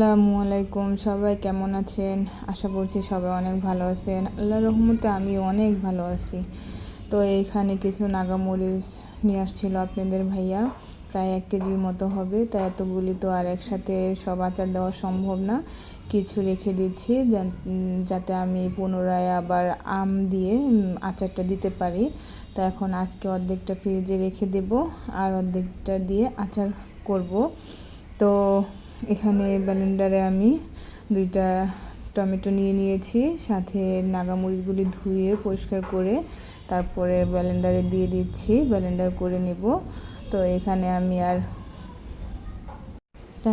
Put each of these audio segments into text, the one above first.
আসসালামু আলাইকুম, সবাই কেমন আছেন? আশা করছি সবাই অনেক ভালো আছেন। আল্লাহর রহমতে আমি অনেক ভালো আছি। তো এইখানে কিছু নাগামরিচ নিয়ে আসছিল আপনাদের ভাইয়া, প্রায় 1 কেজির মতো হবে। তা এতগুলি তো আর একসাথে সব আচার দেওয়া সম্ভব না, কিছু রেখে দিচ্ছি যাতে আমি পুনরায় আবার আম দিয়ে আচারটা দিতে পারি। তো এখন আজকে অর্ধেকটা ফ্রিজে রেখে দেব, আর অর্ধেকটা দিয়ে আচার করব। তো এখানে ব্লেন্ডারে আমি 2টা টমেটো নিয়ে নিয়েছি, সাথে নাগামরিচগুলি ধুয়ে পরিষ্কার করে তারপরে ব্লেন্ডারে দিয়ে দিচ্ছি, ব্লেন্ডার করে নেব। তো এখানে আমি আর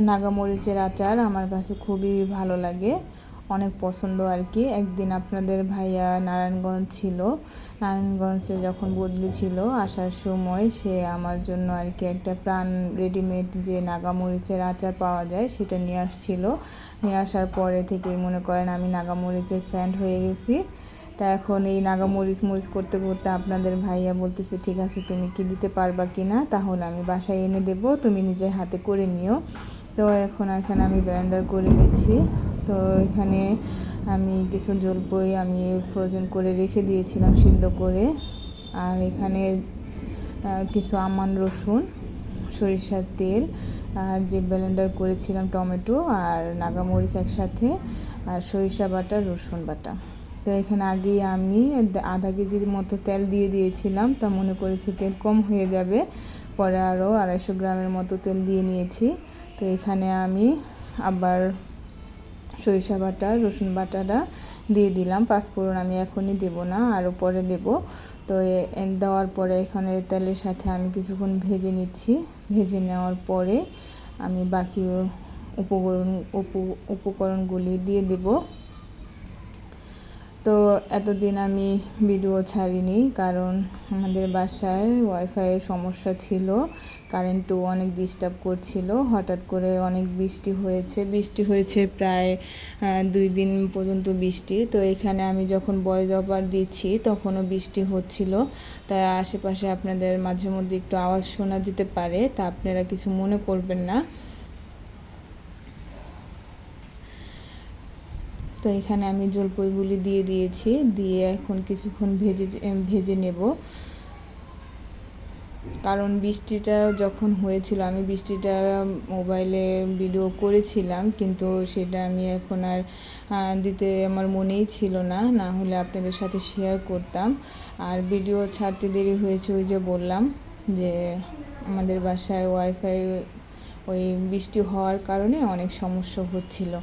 নাগামরিচের আচার আমার কাছে খুবই ভালো লাগে, অনেক পছন্দ আর কি। একদিন আপনাদের ভাইয়া নারায়ণগঞ্জ ছিল, নারায়ণগঞ্জে যখন বদলি ছিল আসার সময় সে আমার জন্য আর কি একটা প্রাণ রেডিমেড যে নাগামরিচের আচার পাওয়া যায় সেটা নিয়ে আসছিল। নিয়ে আসার পরে থেকেই মনে করেন আমি নাগামরিচের ফ্যান হয়ে গেছি। তা এখন এই নাগামরিচ করতে করতে আপনাদের ভাইয়া বলতেছে, ঠিক আছে তুমি কি দিতে পারবা কি না, তাহলে আমি বাসায় এনে দেব, তুমি নিজের হাতে করে নিও। তো এখন এখানে আমি ব্লেন্ডার করে নিচ্ছি। তো এখানে আমি কিছু জলপাই আমি ফ্রোজেন করে রেখে দিয়েছিলাম সিদ্ধ করে, আর এখানে কিছু আমান রসুন, সরিষার তেল, আর যে ব্লেন্ডার করেছিলাম টমেটো আর নাগামরিচ একসাথে, আর সরিষা বাটা, রসুন বাটা। তো এখানে আগেই আমি আধা কেজির মতো তেল দিয়ে দিয়েছিলাম, তা মনে করেছি তেল কম হয়ে যাবে, পরে আরও 250 গ্রামের মতো তেল দিয়ে নিয়েছি। তো এখানে আমি আবার সরিষা বাটা, রসুন বাটাটা দিয়ে দিলাম। পাঁচফোড়ন আমি এখনই দেব না, আরও পরে দেব। তো দেওয়ার পরে এখানে তেলের সাথে আমি কিছুক্ষণ ভেজে নিচ্ছি। ভেজে নেওয়ার পরে আমি বাকি উপকরণগুলি দিয়ে দেব। তো এতদিন আমি ভিডিও ছাড়িনি, কারণ আমাদের বাসায় ওয়াইফাইয়ের সমস্যা ছিল, কারেন্টও অনেক ডিস্টার্ব করছিল। হঠাৎ করে অনেক বৃষ্টি হয়েছে প্রায় 2 দিন পর্যন্ত বৃষ্টি। তো এখানে আমি যখন ভয়েস ওভার দিচ্ছি তখনও বৃষ্টি হচ্ছিল, তাই আশেপাশে আপনাদের মাঝে মধ্যে একটু আওয়াজ শোনা যেতে পারে, তা আপনারা কিছু মনে করবেন না। তো এখানে আমি জলপাইগুলি দিয়ে দিয়েছি, দিয়ে এখন কিছুক্ষণ ভেজে নেব। কারণ বৃষ্টিটা যখন হয়েছিল আমি বৃষ্টিটা মোবাইলে ভিডিও করেছিলাম, কিন্তু সেটা আমি এখন আর দিতে আমার মনেই ছিল না, না হলে আপনাদের সাথে শেয়ার করতাম। আর ভিডিও ছাড়তে দেরি হয়েছে, ওই যে বললাম যে আমাদের বাসায় ওয়াইফাই ওই বৃষ্টি হওয়ার কারণে অনেক সমস্যা হচ্ছিল,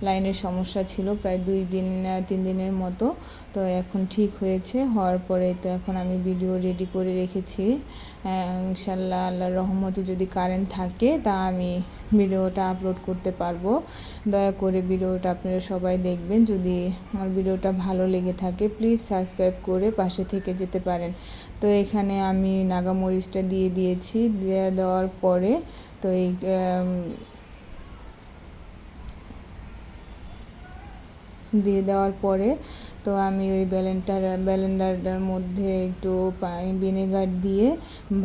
লাইনের সমস্যা ছিল প্রায় 2-3 দিনের মতো। তো এখন ঠিক হয়েছে, হওয়ার পরে তো এখন আমি ভিডিও রেডি করে রেখেছি। ইনশাল্লাহ আল্লাহর রহমতে যদি কারেন্ট থাকে তা আমি ভিডিওটা আপলোড করতে পারবো। দয়া করে ভিডিওটা আপনারা সবাই দেখবেন। যদি আমার ভিডিওটা ভালো লেগে থাকে প্লিজ সাবস্ক্রাইব করে পাশে থেকে যেতে পারেন। তো এখানে আমি নাগামরিচটা দিয়ে দিয়েছি, দেওয়ার পরে তো এই দিয়ে দেওয়ার পরে তো আমি ওই ব্লেন্ডারটার মধ্যে একটু ভিনেগার দিয়ে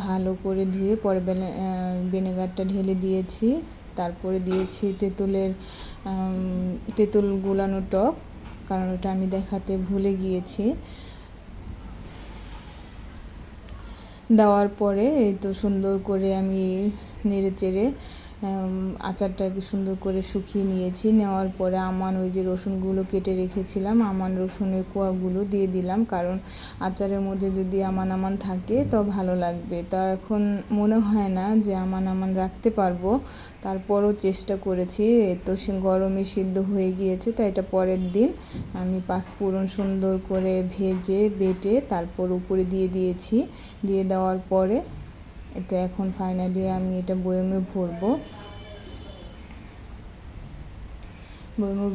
ভালো করে ধুয়ে পরে ভিনেগারটা ঢেলে দিয়েছি। তারপরে দিয়েছি তেঁতুল গুলানো টক, কারণ ওটা আমি দেখাতে ভুলে গিয়েছি। দেওয়ার পরে এই তো সুন্দর করে আমি নেড়ে চেড়ে আচারটাকে সুন্দর করে শুকিয়ে নিয়েছি। নেওয়ার পরে ওই যে রসুনগুলো কেটে রেখেছিলাম, রসুনের কোয়াগুলো দিয়ে দিলাম, কারণ আচারের মধ্যে যদি আমান থাকে তো ভালো লাগবে। তা এখন মনে হয় না যে আমান রাখতে পারবো, তারপরও চেষ্টা করেছি। তো সে গরমে সিদ্ধ হয়ে গিয়েছে, তাই এটা পরের দিন আমি পাঁচফোড়ন সুন্দর করে ভেজে বেটে তারপর উপরে দিয়ে দিয়েছি। দিয়ে দেওয়ার পরে এটা এখন ফাইনালি আমি এটা বয়মে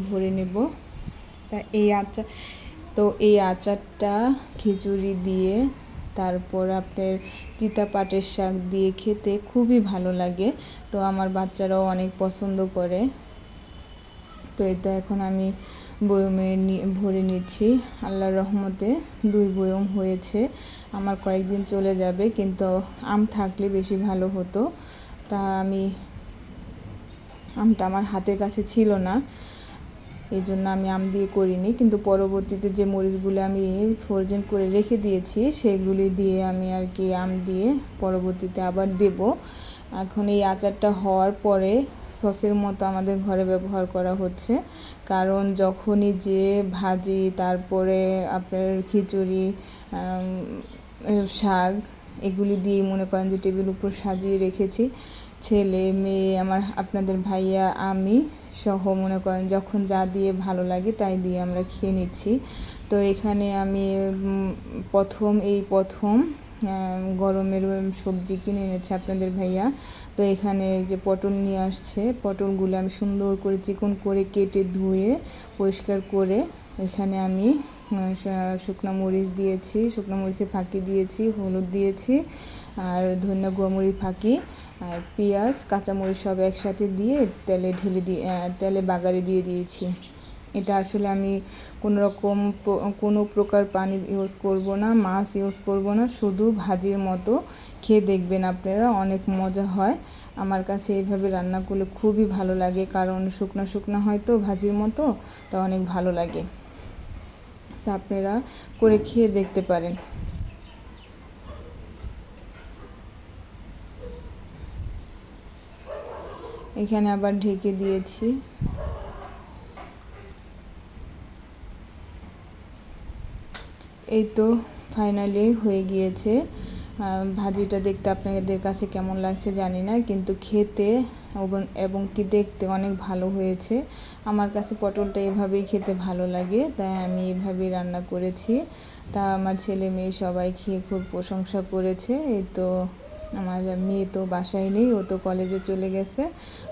ভরে নেব। তা এই আচারটা খিচুড়ি দিয়ে, তারপর আপনার তিতা পাটের শাক দিয়ে খেতে খুবই ভালো লাগে। তো আমার বাচ্চারাও অনেক পছন্দ করে। তো এটা এখন আমি বয়মে ভরে নিচ্ছি। আল্লাহর রহমতে 2 বয়ম হয়েছে, আমার কয়েকদিন চলে যাবে, কিন্তু আম থাকলে বেশি ভালো হতো। তা আমি আমটা আমার হাতের কাছে ছিল না, এই জন্য আমি আম দিয়ে করিনি, কিন্তু পরবর্তীতে যে মরিচগুলো আমি ফ্রোজেন করে রেখে দিয়েছি সেগুলি দিয়ে আমি আর কি আম দিয়ে পরবর্তীতে আবার দেব। এখন এই আচারটা হওয়ার পরে সসের মতো আমাদের ঘরে ব্যবহার করা হচ্ছে, কারণ যখনই যে ভাজি, তারপরে আপনার খিচুড়ি, শাক, এগুলি দিয়ে মনে করেন যে টেবিল উপর সাজিয়ে রেখেছি। ছেলে মেয়ে আমার, আপনাদের ভাইয়া, আমি সহ মনে করেন যখন যা দিয়ে ভালো লাগে তাই দিয়ে আমরা খেয়ে নিচ্ছি। তো এখানে আমি প্রথম গরমের সবজি কিনে এনেছে আপনাদের ভাইয়া। তো এখানে যে পটল নিয়ে আসছে, পটলগুলো আমি সুন্দর করে চিকন করে কেটে ধুয়ে পরিষ্কার করে এখানে আমি শুকনো মরিচ দিয়েছি, শুকনো মরিচের ফাঁকি দিয়েছি, হলুদ দিয়েছি, আর ধনিয়া গুঁড়ো মরিচ ফাঁকি, আর পেঁয়াজ, কাঁচামরিচ সব একসাথে দিয়ে তেলে বাগারে দিয়ে দিয়েছি। এটা আসলে আমি কোনো প্রকার পানি ইউজ করব না, মাছ ইউজ করব না, শুধু ভাজির মতো খেয়ে দেখবেন আপনারা, অনেক মজা হয়। আমার কাছে এইভাবে রান্না করলে খুবই ভালো লাগে, কারণ শুকনো শুকনো হয় তো ভাজির মতো, তা অনেক ভালো লাগে। তা আপনারা করে খেয়ে দেখতে পারেন। এখানে আবার ঢেকে দিয়েছি। এই তো ফাইনালি হয়ে গিয়েছে। ভাজিটা দেখতে আপনাদের কাছে কেমন লাগছে জানি না, কিন্তু খেতে এবং কি দেখতে অনেক ভালো হয়েছে। আমার কাছে পটলটা এভাবেই খেতে ভালো লাগে, তাই আমি এভাবেই রান্না করেছি। তা আমার ছেলে মেয়ে সবাই খেয়ে খুব প্রশংসা করেছে। এই তো আমার মেয়ে তো বাসায় নেই, ও তো কলেজে চলে গেছে।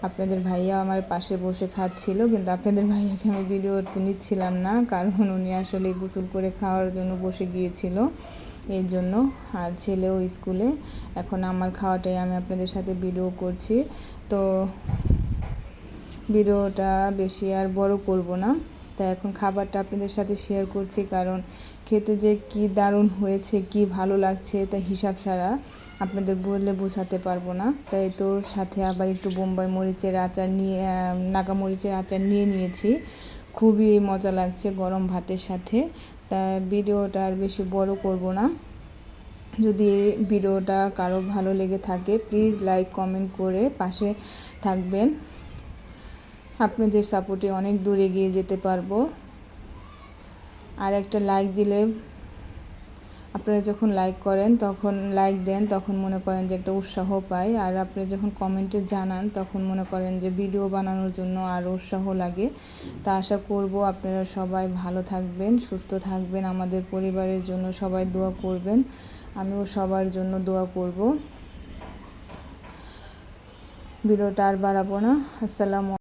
আপনাদের ভাইয়া আমার পাশে বসে খাচ্ছিল, কিন্তু আপনাদের ভাইয়াকে আমি ভিডিও নিচ্ছিলাম না, কারণ উনি আসলে গোসল করে খাওয়ার জন্য বসে গিয়েছিল, এই জন্য। আর ছেলেও স্কুলে, এখন আমার খাওয়াটাই আমি আপনাদের সাথে ভিডিও করছি। তো ভিডিওটা বেশি আর বড় করব না, তাই এখন খাবারটা আপনাদের সাথে শেয়ার করছি, কারণ খেতে যে কি দারুণ হয়েছে, কি ভালো লাগছে, তা হিসাব ছাড়া আপনাদের বললে বোঝাতে পারবো না। তাই তো সাথে আবার একটু বোম্বাই মরিচের আচার নিয়ে, নাগা মরিচের আচার নিয়েছি। খুবই মজা লাগছে গরম ভাতের সাথে। তা ভিডিওটা আর বেশি বড় করব না। যদি ভিডিওটা কারো ভালো লেগে থাকে প্লিজ লাইক কমেন্ট করে পাশে থাকবেন। আপনাদের সাপোর্টে অনেক দূর এগিয়ে যেতে পারবো। আর একটা লাইক দিলে, আপনারা যখন লাইক দেন তখন মনে করেন যে একটা উৎসাহ পাই, আর আপনি যখন কমেন্টে জানান তখন মনে করেন যে ভিডিও বানানোর জন্য আরও উৎসাহ লাগে। তা আশা করব আপনারা সবাই ভালো থাকবেন, সুস্থ থাকবেন, আমাদের পরিবারের জন্য সবাই দোয়া করবেন, আমিও সবার জন্য দোয়া করব। ভিডিওটা আর বাড়াবো না। আসসালামু